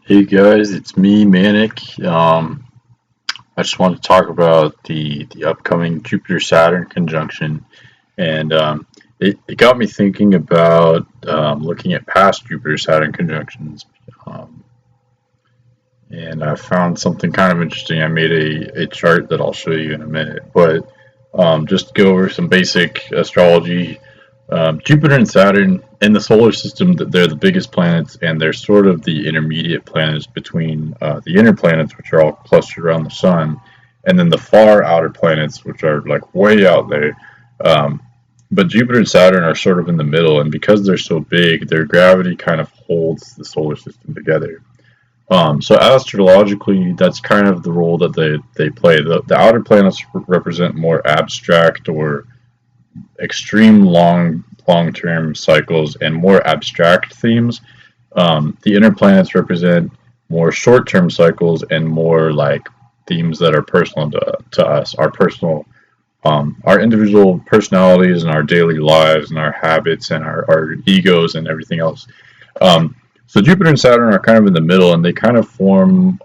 Hey guys, it's me, Manic. I just want to talk about the upcoming Jupiter-Saturn conjunction, and it got me thinking about looking at past Jupiter-Saturn conjunctions, um, and I found something kind of interesting. I made a chart that I'll show you in a minute, but just to go over some basic astrology. Jupiter and Saturn in the solar system, they're the biggest planets, and they're sort of the intermediate planets between the inner planets, which are all clustered around the sun, and then the far outer planets, which are like way out there. Um, but Jupiter and Saturn are sort of in the middle, and because they're so big, their gravity kind of holds the solar system together. So astrologically, that's kind of the role that they play. The outer planets represent more abstract or extreme long term cycles and more abstract themes. The inner planets represent more short term cycles and more like themes that are personal to us, our individual personalities and our daily lives and our habits and our egos and everything else. So Jupiter and Saturn are kind of in the middle, and they kind of form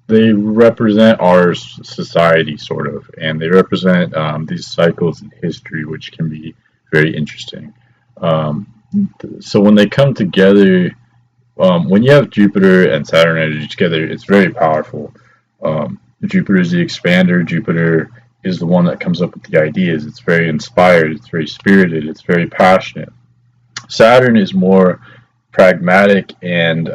they represent our society sort of, and they represent these cycles in history, which can be very interesting. Um, so when they come together, when you have Jupiter and Saturn energy together, it's very powerful. Jupiter is the expander. Jupiter is the one that comes up with the ideas. It's very inspired. It's very spirited. It's very passionate. Saturn is more pragmatic and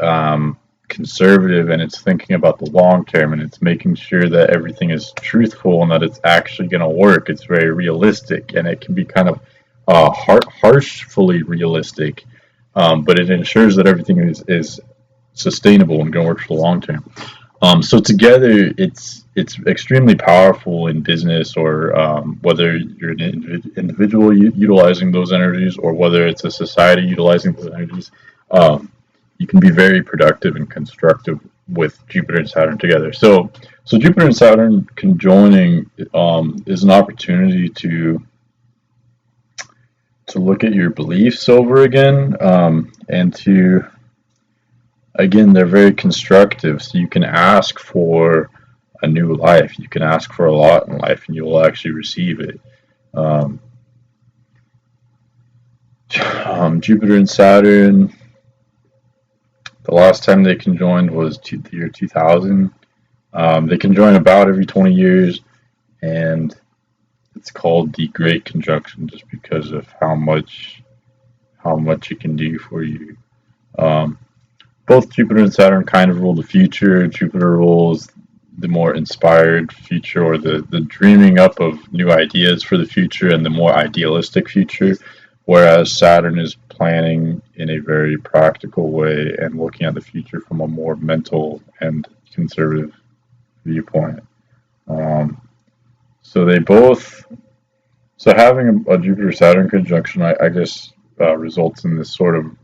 conservative, and it's thinking about the long term, and it's making sure that everything is truthful and that it's actually going to work. It's very realistic, and it can be kind of harshly realistic, but it ensures that everything is sustainable and going to work for the long term. So together, it's extremely powerful in business, or whether you're an individual utilizing those energies, or whether it's a society utilizing those energies. You can be very productive and constructive with Jupiter and Saturn together. So Jupiter and Saturn conjoining is an opportunity to look at your beliefs over again, and to again, they're very constructive. So you can ask for a new life. You can ask for a lot in life, and you will actually receive it. Um, Jupiter and Saturn. The last time they conjoined was the year 2000. They conjoin about every 20 years, and it's called the Great Conjunction just because of how much it can do for you. Um, both Jupiter and Saturn kind of rule the future. Jupiter rules the more inspired future, or the dreaming up of new ideas for the future and the more idealistic future, whereas Saturn is planning in a very practical way and looking at the future from a more mental and conservative viewpoint. Um, so they both, so having a Jupiter Saturn conjunction, I guess, results in this sort of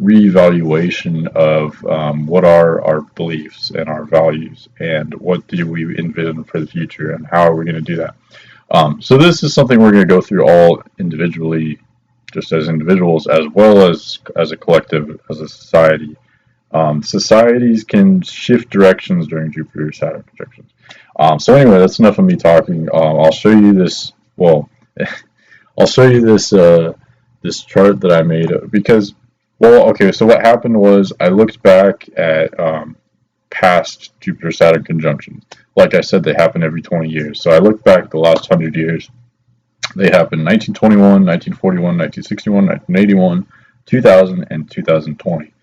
reevaluation of what are our beliefs and our values, and what do we envision for the future, and how are we going to do that. So this is something we're going to go through all individually, just as individuals, as well as a collective, as a society. Societies can shift directions during Jupiter Saturn conjunctions. So anyway, that's enough of me talking. I'll show you this. Well, I'll show you this chart that I made, because, well, okay. So what happened was I looked back at past Jupiter Saturn conjunctions. Like I said, they happen every 20 years. So I looked back the last 100 years. They happened 1921, 1941, 1961, 1981, 2000, and 2020.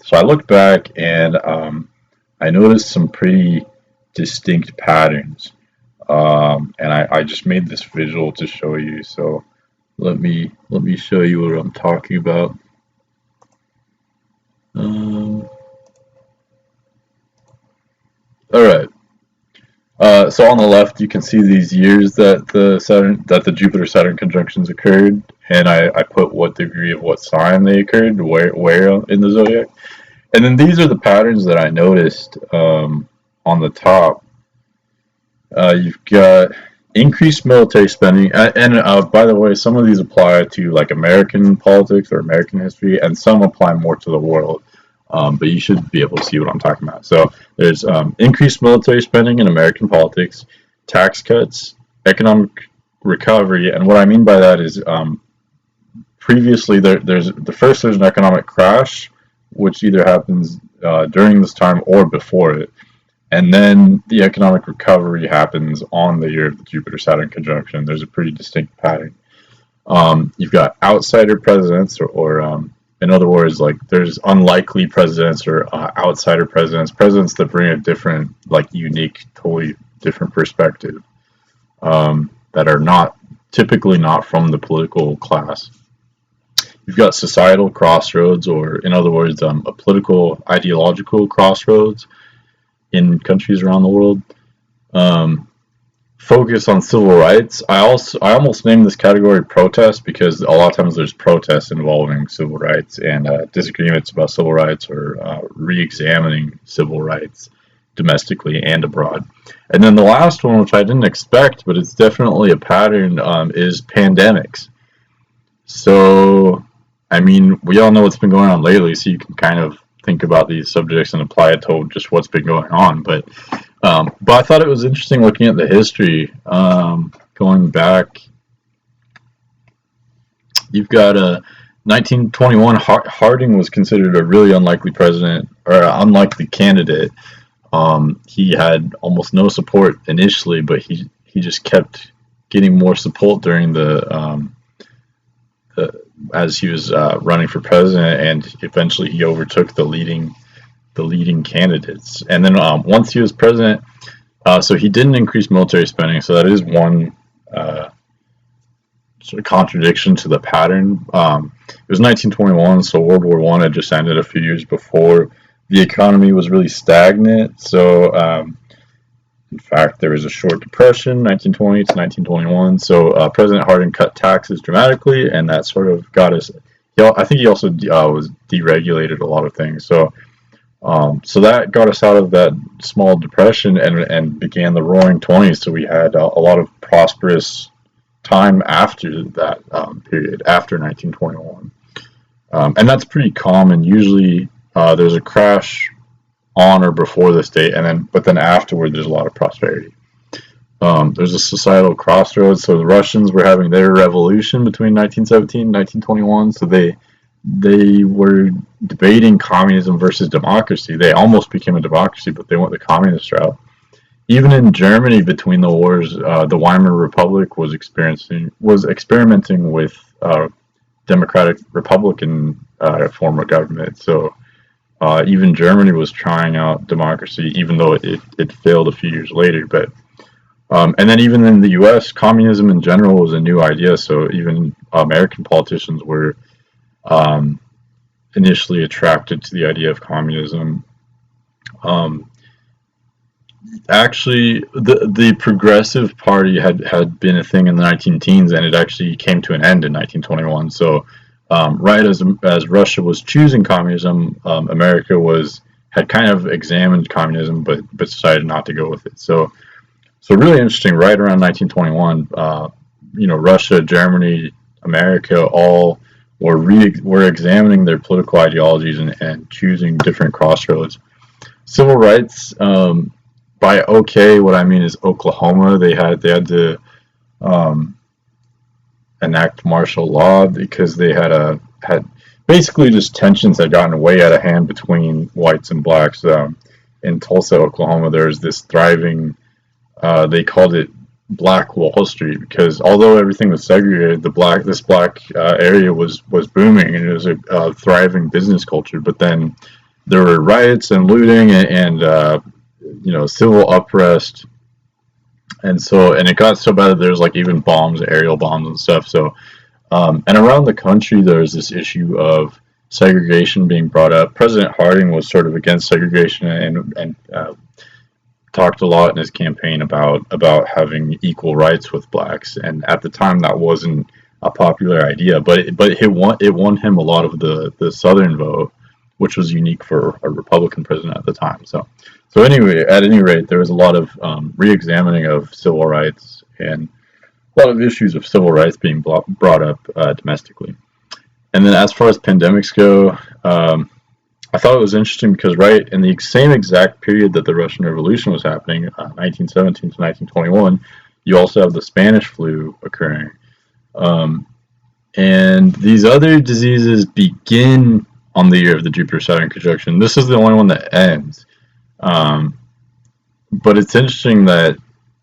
So I looked back, and I noticed some pretty distinct patterns. And I just made this visual to show you. So let me show you what I'm talking about. All right. So on the left, you can see these years that the Jupiter Saturn conjunctions occurred, and I put what degree of what sign they occurred, where in the zodiac, and then these are the patterns that I noticed on the top. You've got increased military spending, and by the way, some of these apply to like American politics or American history, and some apply more to the world. but you should be able to see what I'm talking about. So there's increased military spending in American politics, tax cuts, economic recovery, and what I mean by that is previously there's an economic crash, which either happens during this time or before it, and then the economic recovery happens on the year of the Jupiter-Saturn conjunction. There's a pretty distinct pattern. You've got outsider presidents, or in other words, like there's unlikely presidents or outsider presidents that bring a different, like unique, totally different perspective, that are not typically not from the political class. You've got societal crossroads, or in other words, a political ideological crossroads in countries around the world. Focus on civil rights. I almost named this category protest, because a lot of times there's protests involving civil rights and disagreements about civil rights, or re-examining civil rights domestically and abroad. And then the last one, which I didn't expect, but it's definitely a pattern, is pandemics. So, I mean, we all know what's been going on lately, so you can kind of think about these subjects and apply it to just what's been going on. But I thought it was interesting looking at the history, going back. You've got 1921, Harding was considered a really unlikely president, or unlikely candidate. He had almost no support initially, but he just kept getting more support during as he was running for president, and eventually he overtook the leading candidates. And then once he was president, so he didn't increase military spending, so that is one sort of contradiction to the pattern. It was 1921, so World War I had just ended a few years before. The economy was really stagnant, so in fact there was a short depression, 1920 to 1921. So President Harding cut taxes dramatically, and that sort of got us. I think he also was deregulated a lot of things. So that got us out of that small depression and began the Roaring '20s. So we had a lot of prosperous time after that period, after 1921, and that's pretty common. Usually there's a crash on or before this date, but then afterward there's a lot of prosperity. There's a societal crossroads. So the Russians were having their revolution between 1917 and 1921. So they were debating communism versus democracy. They almost became a democracy, but they went the communist route. Even in Germany, between the wars, the Weimar Republic was experimenting with democratic republican form of government. So even Germany was trying out democracy, even though it failed a few years later. But and then even in the U.S., communism in general was a new idea. So even American politicians were initially attracted to the idea of communism. Actually, the Progressive Party had been a thing in the 19-teens, and it actually came to an end in 1921. So right as Russia was choosing communism, America had kind of examined communism, but decided not to go with it. So really interesting. Right around 1921, Russia, Germany, America all were examining their political ideologies and choosing different crossroads. Civil rights. By okay, what I mean is Oklahoma. They had to enact martial law because they had basically just tensions had gotten way out of hand between whites and blacks. In Tulsa, Oklahoma, there's this thriving. They called it Black Wall Street, because although everything was segregated, this black area was booming, and it was a thriving business culture. But then there were riots and looting and civil unrest, and it got so bad that there's like even aerial bombs and stuff. So and around the country there's this issue of segregation being brought up. President Harding was sort of against segregation and talked a lot in his campaign about having equal rights with blacks, and at the time that wasn't a popular idea, but it won him a lot of the Southern vote, which was unique for a Republican president at the time. So anyway, at any rate, there was a lot of re-examining of civil rights and a lot of issues of civil rights being brought up domestically. And then as far as pandemics go, I thought it was interesting because right in the same exact period that the Russian Revolution was happening, 1917 to 1921, you also have the Spanish flu occurring. Um, and these other diseases begin on the year of the Jupiter-Saturn conjunction. This is the only one that ends. Um, but it's interesting that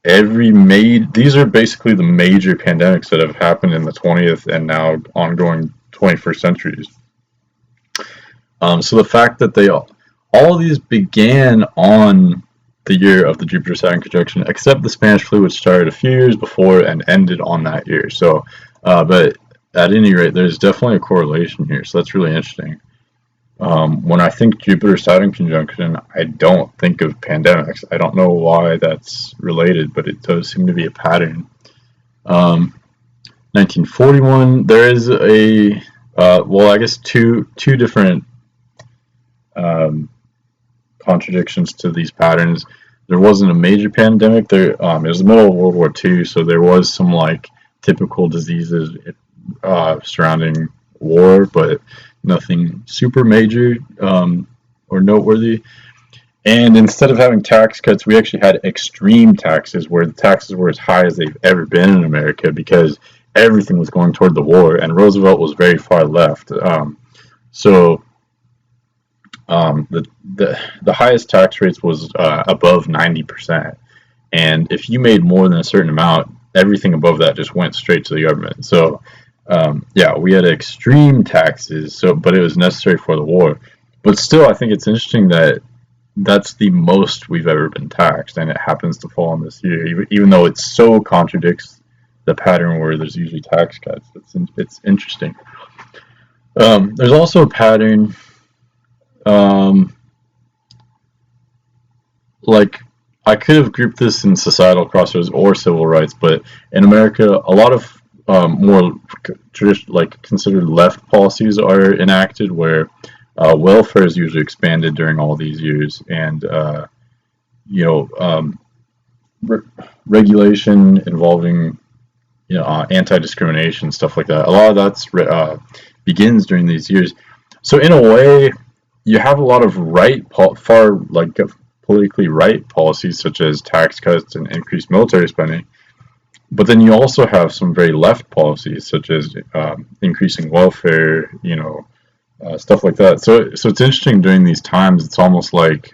these are basically the major pandemics that have happened in the 20th and now ongoing 21st centuries. So the fact that all of these began on the year of the Jupiter-Saturn conjunction, except the Spanish flu, which started a few years before and ended on that year. So, but at any rate, there's definitely a correlation here. So that's really interesting. When I think Jupiter-Saturn conjunction, I don't think of pandemics. I don't know why that's related, but it does seem to be a pattern. 1941, there is I guess two different contradictions to these patterns. There wasn't a major pandemic. It was the middle of World War II, so there was some like typical diseases surrounding war, but nothing super major or noteworthy. And instead of having tax cuts, we actually had extreme taxes, where the taxes were as high as they've ever been in America because everything was going toward the war, and Roosevelt was very far left. So the highest tax rates was above 90%, and if you made more than a certain amount, everything above that just went straight to the government. So yeah, we had extreme taxes. But it was necessary for the war. But still, I think it's interesting that that's the most we've ever been taxed, and it happens to fall on this year, even though it so contradicts the pattern where there's usually tax cuts. It's interesting. There's also a pattern. Like I could have grouped this in societal crossroads or civil rights, but in America, a lot of more considered left policies are enacted, where welfare is usually expanded during all these years, and regulation involving anti-discrimination, stuff like that. A lot of that's begins during these years. So in a way, you have a lot of politically right policies, such as tax cuts and increased military spending. But then you also have some very left policies, such as increasing welfare, stuff like that. So it's interesting during these times. It's almost like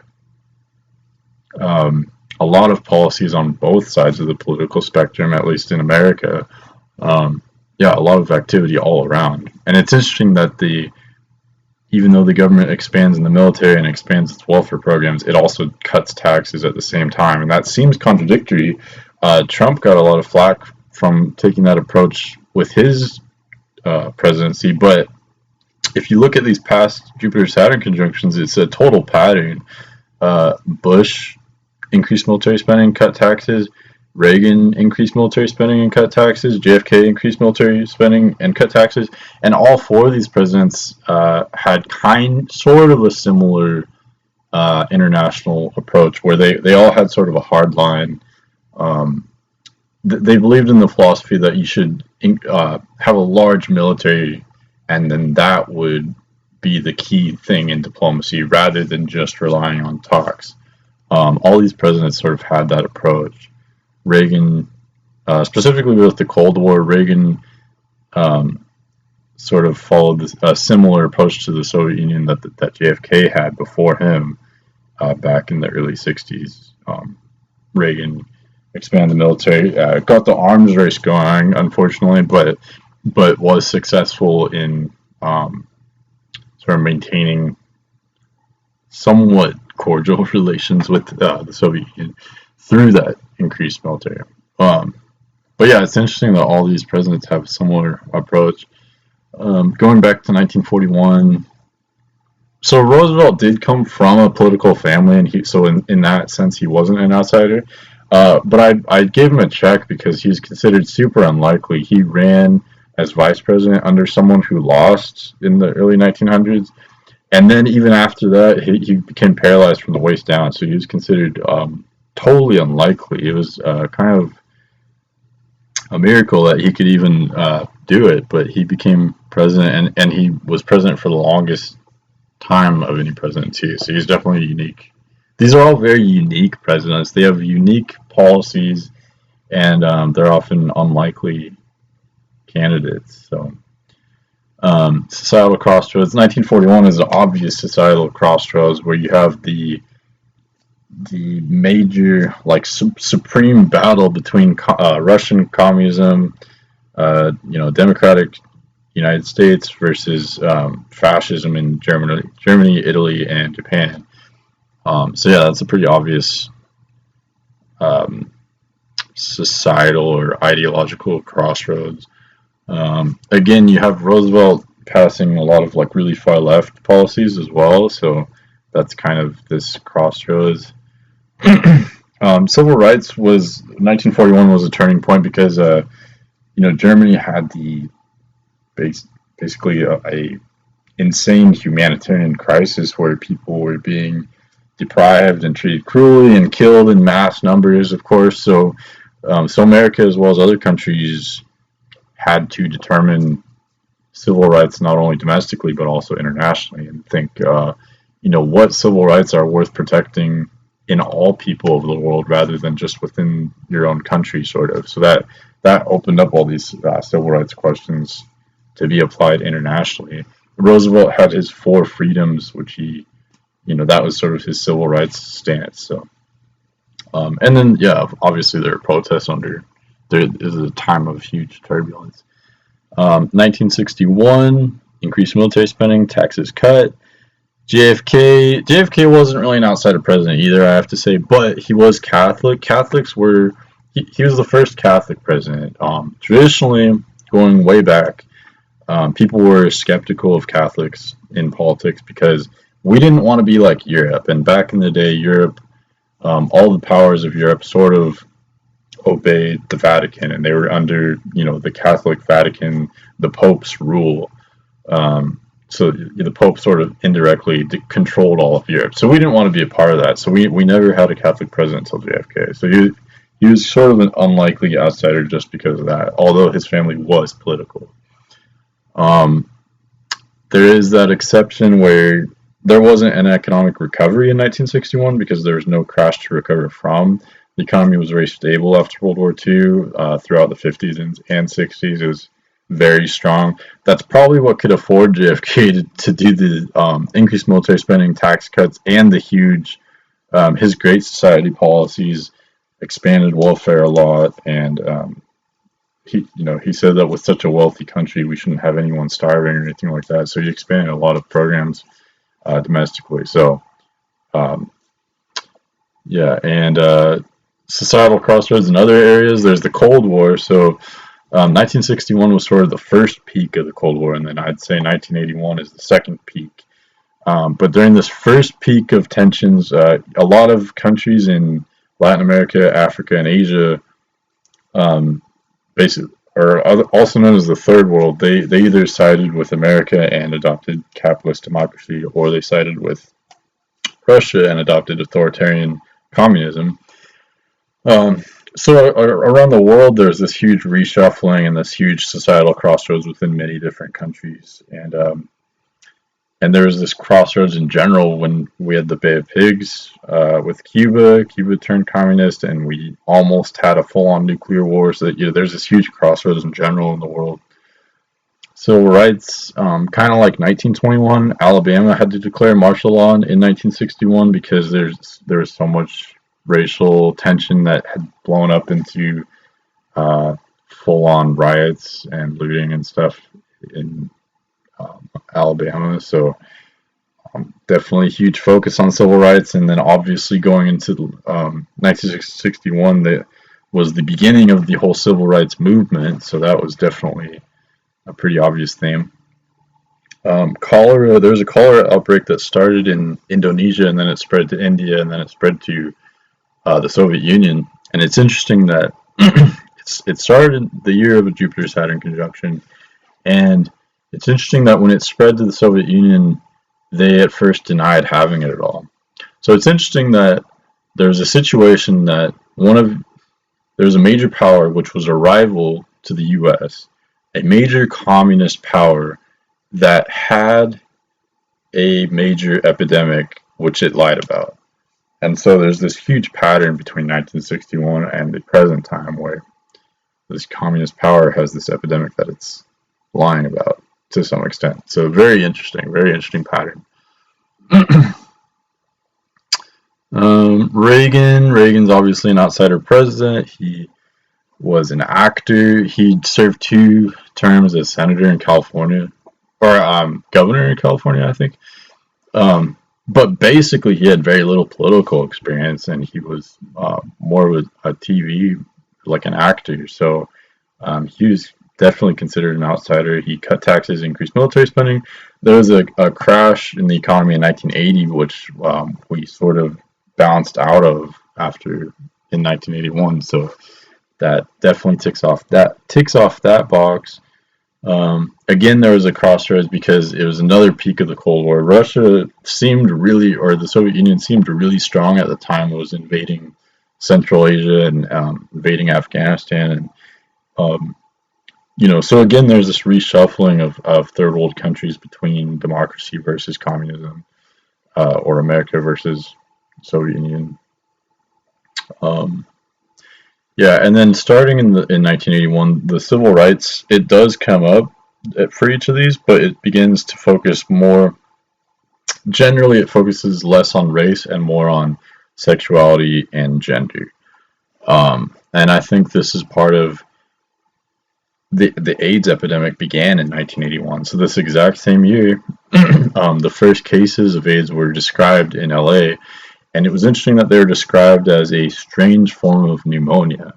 a lot of policies on both sides of the political spectrum, at least in America. A lot of activity all around. And it's interesting that even though the government expands in the military and expands its welfare programs, it also cuts taxes at the same time. And that seems contradictory. Trump got a lot of flack from taking that approach with his presidency. But if you look at these past Jupiter-Saturn conjunctions, it's a total pattern. Bush increased military spending, cut taxes. Reagan increased military spending and cut taxes. JFK increased military spending and cut taxes. And all four of these presidents had sort of a similar international approach, where they all had sort of a hard line. They believed in the philosophy that you should have a large military, and then that would be the key thing in diplomacy, rather than just relying on talks. All these presidents sort of had that approach. Reagan, specifically with the Cold War, Reagan sort of followed a similar approach to the Soviet Union that JFK had before him back in the early 60s. Reagan expanded the military, got the arms race going, unfortunately, but was successful in sort of maintaining somewhat cordial relations with the Soviet Union through that increased military. But yeah, it's interesting that all these presidents have a similar approach. Going back to 1941, so Roosevelt did come from a political family, and so in that sense, he wasn't an outsider. But I gave him a check because he's considered super unlikely. He ran as vice president under someone who lost in the early 1900s. And then even after that, he became paralyzed from the waist down. So he was considered totally unlikely. It was kind of a miracle that he could even do it. But he became president, and he was president for the longest time of any president too. So he's definitely unique. These are all very unique presidents. They have unique policies, and they're often unlikely candidates. So societal crossroads. 1941 is an obvious societal crossroads where you have the major supreme battle between Russian communism, democratic United States versus fascism in Germany, Italy, and Japan. So yeah, that's a pretty obvious societal or ideological crossroads. Again, you have Roosevelt passing a lot of really far left policies as well, so that's kind of this crossroads. Civil rights 1941 was a turning point because Germany had basically a insane humanitarian crisis where people were being deprived and treated cruelly and killed in mass numbers, of course. So America, as well as other countries, had to determine civil rights not only domestically but also internationally, and think, what civil rights are worth protecting in all people of the world rather than just within your own country, sort of. So that opened up all these civil rights questions to be applied internationally. Roosevelt had his 4 freedoms, which he, that was sort of his civil rights stance. So, and then, yeah, obviously there were protests there is a time of huge turbulence. 1961, increased military spending, taxes cut. JFK wasn't really an outsider president either, I have to say, but he was Catholic. He was the first Catholic president. Traditionally, going way back, people were skeptical of Catholics in politics because we didn't want to be like Europe. And back in the day, Europe, all the powers of Europe sort of obeyed the Vatican, and they were under, the Catholic Vatican, the Pope's rule. So the Pope sort of indirectly controlled all of Europe. So we didn't want to be a part of that. So we never had a Catholic president until JFK. So he was sort of an unlikely outsider just because of that, although his family was political. There is that exception where there wasn't an economic recovery in 1961 because there was no crash to recover from. The economy was very stable after World War II. Throughout the 50s and 60s, it was very strong. That's probably what could afford JFK to do the increased military spending, tax cuts, and the huge his Great Society policies, expanded welfare a lot, and he said that with such a wealthy country we shouldn't have anyone starving or anything like that. So he expanded a lot of programs domestically. So societal crossroads in other areas. There's the Cold War. So 1961 was sort of the first peak of the Cold War, and then I'd say 1981 is the second peak. But during this first peak of tensions, a lot of countries in Latin America, Africa, and Asia, also known as the Third World, they either sided with America and adopted capitalist democracy, or they sided with Russia and adopted authoritarian communism. So around the world, there's this huge reshuffling and this huge societal crossroads within many different countries, and there was this crossroads in general when we had the Bay of Pigs with Cuba. Cuba turned communist, and we almost had a full-on nuclear war. So that, there's this huge crossroads in general in the world. Civil rights, kind of like 1921, Alabama had to declare martial law in 1961 because there was so much racial tension that had blown up into full-on riots and looting and stuff in Alabama. So definitely huge focus on civil rights. And then obviously going into 1961, that was the beginning of the whole civil rights movement. So that was definitely a pretty obvious theme. Cholera, there was a cholera outbreak that started in Indonesia, and then it spread to India, and then it spread to the Soviet Union. And it's interesting that it started in the year of a Jupiter-Saturn conjunction, and it's interesting that when it spread to the Soviet Union, they at first denied having it at all. So it's interesting that there's a situation that there's a major power which was a rival to the U.S., a major communist power that had a major epidemic which it lied about. And so there's this huge pattern between 1961 and the present time where this communist power has this epidemic that it's lying about to some extent. So very interesting pattern. Reagan's obviously an outsider president. He was an actor. He served 2 terms as senator in California, or governor in California, I think. But basically, he had very little political experience, and he was more of a TV, like an actor. So he was definitely considered an outsider. He cut taxes, increased military spending. There was a crash in the economy in 1980, which we sort of bounced out of after in 1981. So that definitely ticks off that box. Again, there was a crossroads because it was another peak of the Cold War. Russia seemed really, or the Soviet Union seemed really strong at the time. It was invading Central Asia and invading Afghanistan, and so again, there's this reshuffling of third world countries between democracy versus communism, or America versus Soviet Union. Yeah, and then starting in 1981, the civil rights, it does come up for each of these, but it begins to focus more. Generally, it focuses less on race and more on sexuality and gender. And I think this is part of the AIDS epidemic began in 1981. So this exact same year, the first cases of AIDS were described in LA. And it was interesting that they were described as a strange form of pneumonia.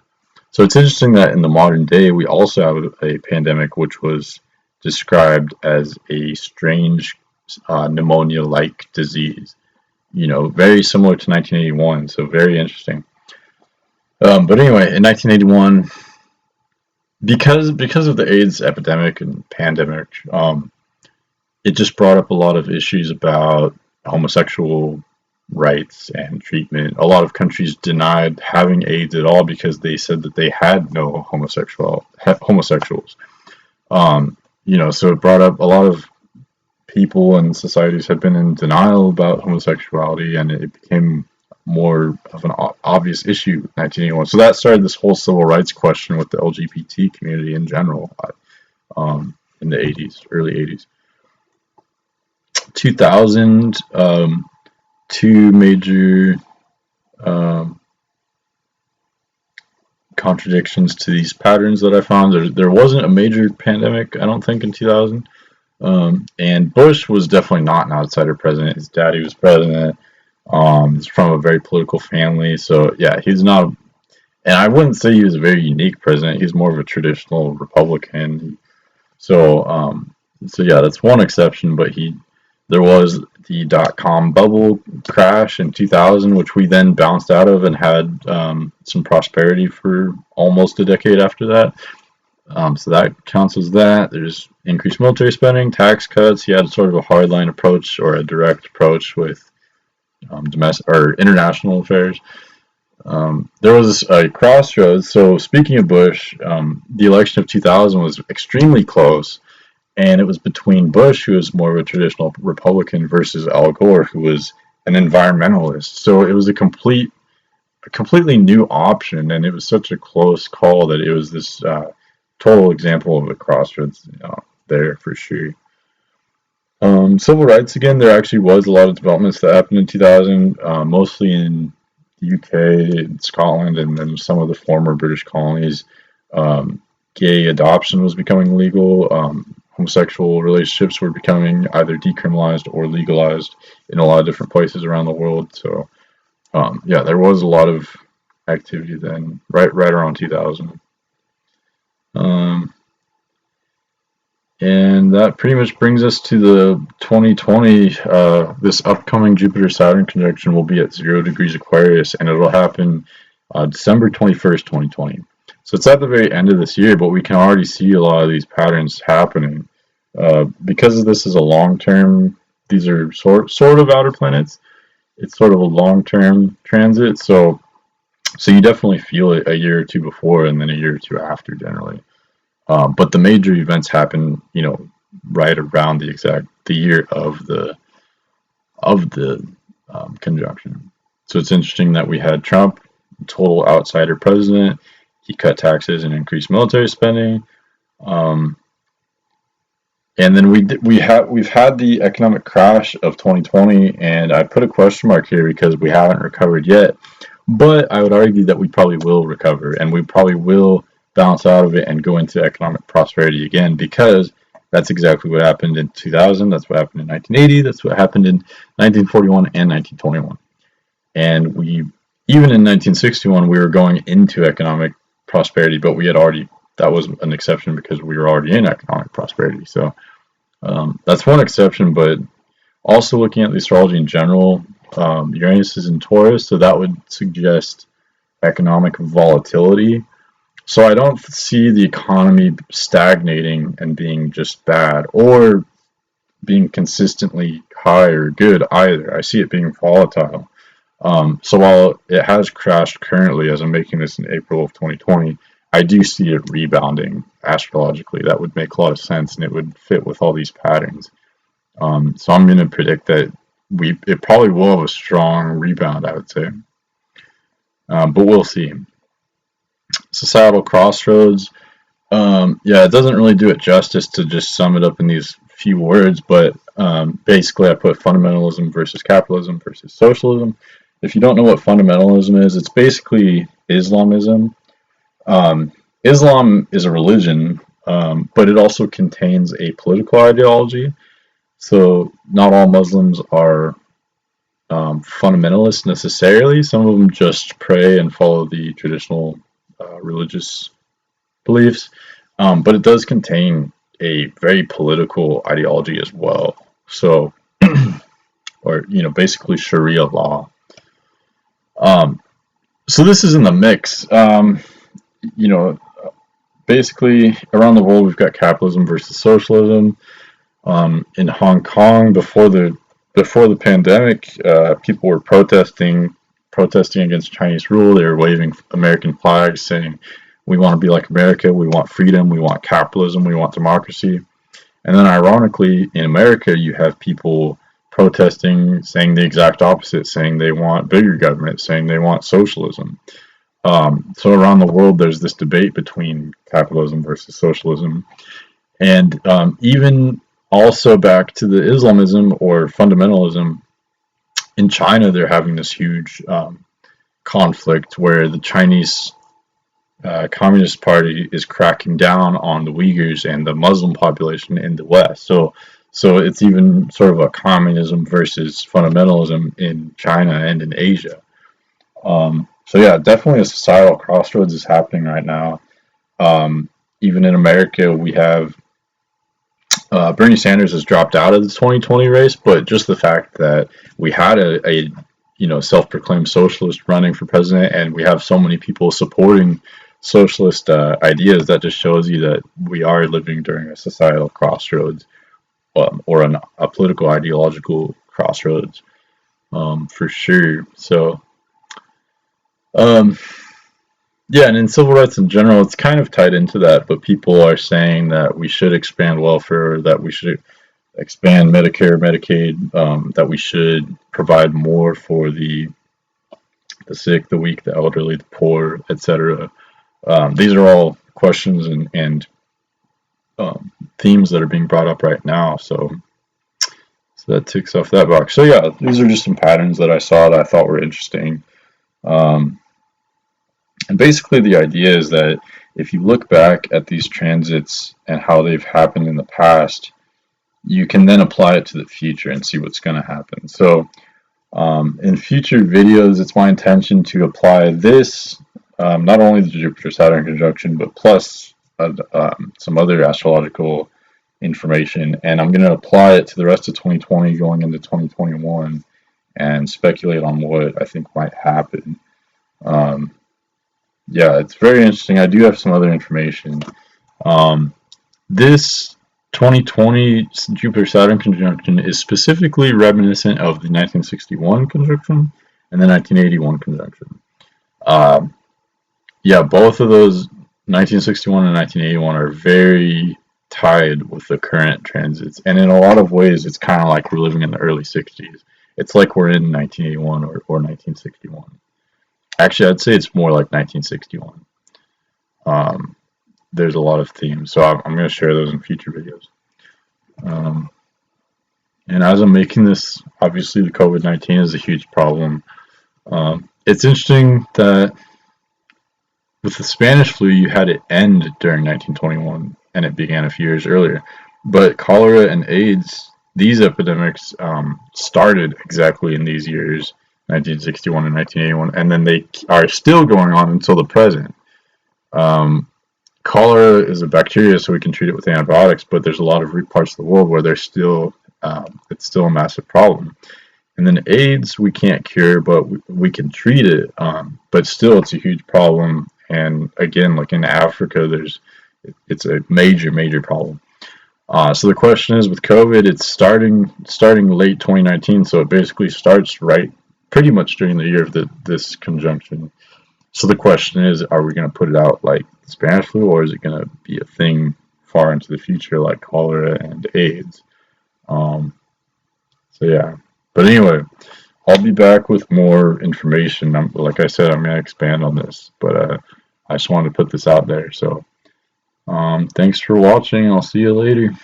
So it's interesting that in the modern day, we also have a pandemic which was described as a strange pneumonia-like disease. Very similar to 1981, so very interesting. But anyway, in 1981, because of the AIDS epidemic and pandemic, it just brought up a lot of issues about homosexual rights and treatment. A lot of countries denied having AIDS at all because they said that they had no homosexuals. So it brought up a lot of people and societies had been in denial about homosexuality, and it became more of an obvious issue in 1981. So that started this whole civil rights question with the LGBT community in general, in the 80s, early 80s. 2000, 2 major contradictions to these patterns that I found. There wasn't a major pandemic, I don't think, in 2000. And Bush was definitely not an outsider president. His daddy was president. He's from a very political family. So, yeah, he's not, and I wouldn't say he was a very unique president. He's more of a traditional Republican. So, yeah, that's one exception, but there was the dot-com bubble crash in 2000, which we then bounced out of and had some prosperity for almost a decade after that. So that counts as that. There's increased military spending, tax cuts. He had sort of a hardline approach or a direct approach with domestic or international affairs. There was a crossroads. So speaking of Bush, the election of 2000 was extremely close. And it was between Bush, who was more of a traditional Republican, versus Al Gore, who was an environmentalist. So it was a completely new option, and it was such a close call that it was this total example of a crossroads there for sure. Civil rights, again, there actually was a lot of developments that happened in 2000, mostly in the UK, Scotland, and then some of the former British colonies. Gay adoption was becoming legal. Homosexual relationships were becoming either decriminalized or legalized in a lot of different places around the world. So, yeah, there was a lot of activity then, right around 2000. And that pretty much brings us to the 2020. This upcoming Jupiter-Saturn conjunction will be at 0 degrees Aquarius, and it'll happen December 21st, 2020. So it's at the very end of this year, but we can already see a lot of these patterns happening. Because this is a long-term, these are sort of outer planets. It's sort of a long-term transit, so you definitely feel it a year or two before and then a year or two after generally. But the major events happen, right around the year of the of the conjunction. So it's interesting that we had Trump, total outsider president. He cut taxes and increased military spending. And then we've had the economic crash of 2020, and I put a question mark here because we haven't recovered yet. But I would argue that we probably will recover, and we probably will bounce out of it and go into economic prosperity again, because that's exactly what happened in 2000. That's what happened in 1980. That's what happened in 1941 and 1921. And even in 1961, we were going into economic prosperity, but that was an exception because we were already in economic prosperity. So that's one exception, but also looking at the astrology in general, Uranus is in Taurus, so that would suggest economic volatility. So I don't see the economy stagnating and being just bad, or being consistently high or good either. I see it being volatile. So while it has crashed currently, as I'm making this in April of 2020, I do see it rebounding astrologically. That would make a lot of sense, and it would fit with all these patterns. So I'm going to predict that it probably will have a strong rebound, I would say. But we'll see. Societal crossroads. Yeah, it doesn't really do it justice to just sum it up in these few words, but basically I put fundamentalism versus capitalism versus socialism. If you don't know what fundamentalism is, it's basically Islamism. Islam is a religion, but it also contains a political ideology. So not all Muslims are fundamentalists necessarily. Some of them just pray and follow the traditional religious beliefs, but it does contain a very political ideology as well. So, or basically Sharia law. So this is in the mix. Basically around the world we've got capitalism versus socialism. In Hong Kong, before the pandemic, people were protesting against Chinese rule. They were waving American flags, saying, "We want to be like America. We want freedom. We want capitalism. We want democracy." And then, ironically, in America, you have people protesting, saying the exact opposite, saying they want bigger government, saying they want socialism. So around the world, there's this debate between capitalism versus socialism. And even also back to the Islamism or fundamentalism, in China, they're having this huge conflict where the Chinese Communist Party is cracking down on the Uyghurs and the Muslim population in the West. So it's even sort of a communism versus fundamentalism in China and in Asia. So yeah, definitely a societal crossroads is happening right now. Even in America, we have Bernie Sanders has dropped out of the 2020 race, but just the fact that we had a self-proclaimed socialist running for president, and we have so many people supporting socialist ideas, that just shows you that we are living during a societal crossroads, or a political ideological crossroads, for sure. So yeah, and in civil rights in general, it's kind of tied into that, but people are saying that we should expand welfare, that we should expand Medicare, Medicaid, that we should provide more for the sick, the weak, the elderly, the poor, etc. These are all questions and themes that are being brought up right now, so that ticks off that box. So yeah, these are just some patterns that I saw that I thought were interesting. And basically the idea is that if you look back at these transits and how they've happened in the past, you can then apply it to the future and see what's going to happen. So in future videos, it's my intention to apply this, not only the Jupiter-Saturn conjunction, but plus some other astrological information, and I'm going to apply it to the rest of 2020 going into 2021 and speculate on what I think might happen. Yeah, it's very interesting. I do have some other information. This 2020 Jupiter-Saturn conjunction is specifically reminiscent of the 1961 conjunction and the 1981 conjunction. Yeah, both of those, 1961 and 1981, are very tied with the current transits, and in a lot of ways, it's kind of like we're living in the early 60s. It's like we're in 1981 or 1961. Actually, I'd say it's more like 1961. Um, there's a lot of themes, so I'm going to share those in future videos. Um, and as I'm making this, obviously the COVID-19 is a huge problem. It's interesting that with the Spanish flu, you had it end during 1921, and it began a few years earlier. But cholera and AIDS, these epidemics started exactly in these years, 1961 and 1981, and then they are still going on until the present. Um, Cholera is a bacteria, so we can treat it with antibiotics, but there's a lot of parts of the world where there's still it's still a massive problem. And then AIDS, we can't cure, but we can treat it. But still, it's a huge problem. And again, like in Africa, it's a major problem. So the question is, with COVID, it's starting late 2019, so it basically starts right pretty much during the year of this conjunction. So the question is, are we going to put it out like the Spanish flu, or is it going to be a thing far into the future like cholera and AIDS? So yeah. But anyway, I'll be back with more information. Like I said, I'm going to expand on this, but I just wanted to put this out there. So thanks for watching. I'll see you later.